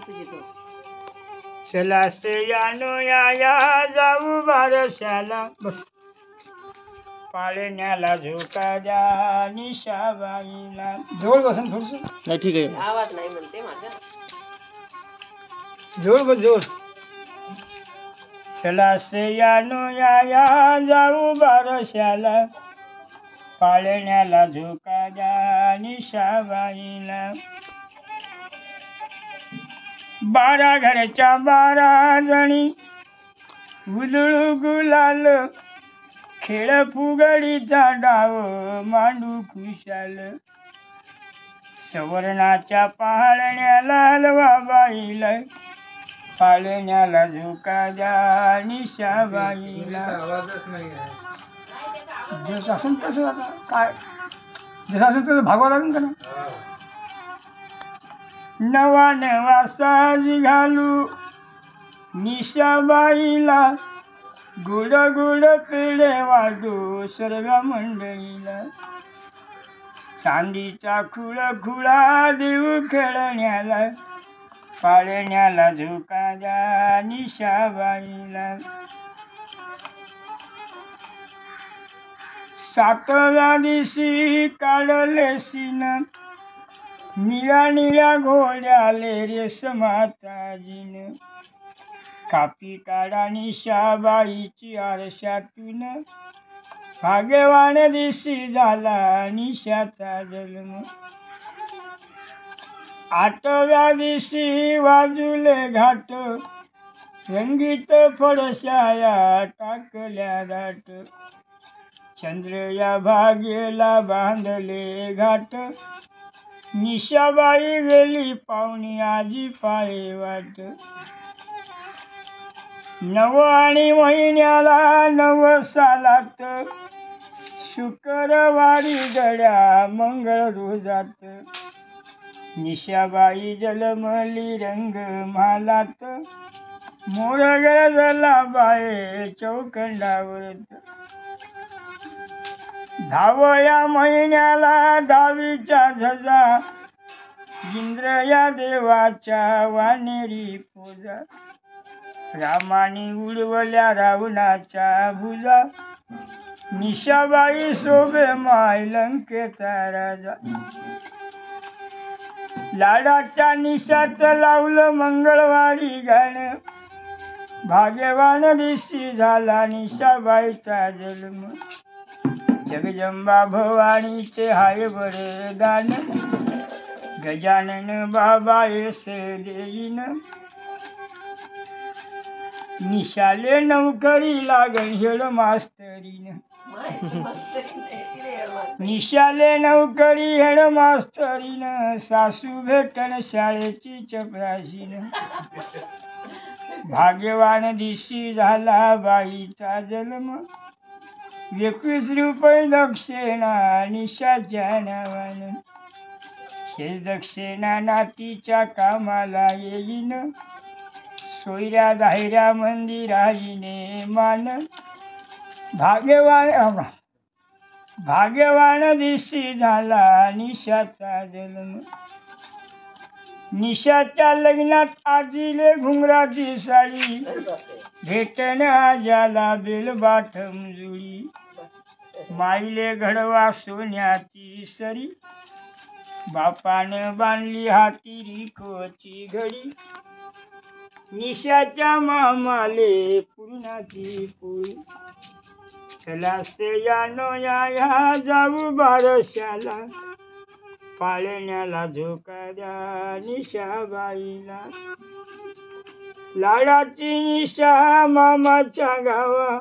तुझी तो चला से यानो या जाऊ बारशाला बस पाळण्याला झोका द्या निशाबाईला जवळ बसन थोडस नाही ठीक आहे आवाज नाही म्हणते माझा जोर बस जोर चला से यानो या जाऊ बारशाला पाळण्याला झोका द्या निशाबाईला 12 घरच्या 12 जणी उधळू गुलाल खेळ फुगडीचा डाव मांडू खुशाल सवर्णाच्या पाळण्याला हलवा बाईला पाळण्याला झोका द्या निशाबाईला जसं असेल तसं आता काय जसं असेल तसं भागवा लागेल का ना नवा नवा साज घालू निशाबाईला गोड गोड पेढे वाढू सर्व मंडळीला चांदीचा खुळा देऊ खेळण्याला पाळण्याला झोका द्या निशाबाईला 7व्या दिवशी काढले सीन निळ्या निळ्या घोड्याले रेशमाचा जीन कापी काढा निशाबाईची आरशातून भाग्यवान दिवशी झाला निशाचा जन्म 8व्या दिवशी वाजूले घाट रंगीत फडशाया टाकल्या दाट चंद्र या भाग्यला बांधले घाट निशाबाई गेली पाहुणी आजी पाय वाट 9 आणि महिन्याला 9 सालात शुक्रवारी गड्या मंगळ रोजात निशाबाई जलमली रंग मालात मोर गरजला बाये चौखंडावरत 10व्या महिन्याला 10वीच्या झजा इंद्र या देवाच्या वानेरी पूजा रामाने उडवल्या रावणाच्या भुजा निशाबाई शोभे माय लंकेचा राजा लाडाच्या निशाचं लावलं मंगळवारी गाणं भाग्यवान दिवशी झाला निशाबाईचा जन्म जगदंबा भवानीचे हाय बरे दान गजानन बाबा येस देईन निशाले नौकरी लागण हेड मास्तरीन निशाले नौकरी हेड मास्तरीन सासू भेटण शाळेची चपराशीन भाग्यवान दिवशी झाला बाईचा जन्म 21 रुपये दक्षिणा निशाच्या नावानं शेष दक्षिणा नातीच्या कामाला येईन सोयऱ्या धायऱ्या मंदिराईने मान भाग्यवान दिवशी झाला निशाचा जन्म निशाच्या लग्नात आजीले घुंगराची साडी भेटण आजाला बेलबाठम जुळी माईले घडवा सोन्याची सरी बापानं बांधली हाती रिकोची घडी निशाच्या मामाले पूर्णाची पोळी चला से यानो या जाऊ बारशाला पाळण्याला झोका द्या निशाबाईला लाडाची निशा मामाच्या गावा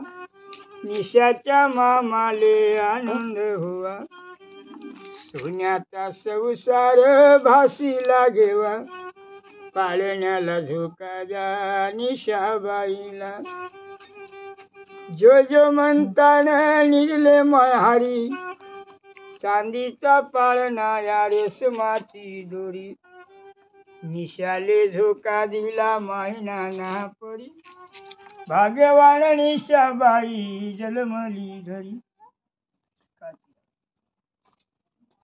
निशाच्या मामाले आनंद हुआ सोन्याचा संसार भासीला घेवा पाळण्याला झोका द्या निशाबाईला जो जो म्हणताना निजले मल्हारी चांदीचा पाळणा या रेशमाची दोरी निशाले झोका दिला महिना ना पडी भाग्यवान निशाबाई जन्मली घरी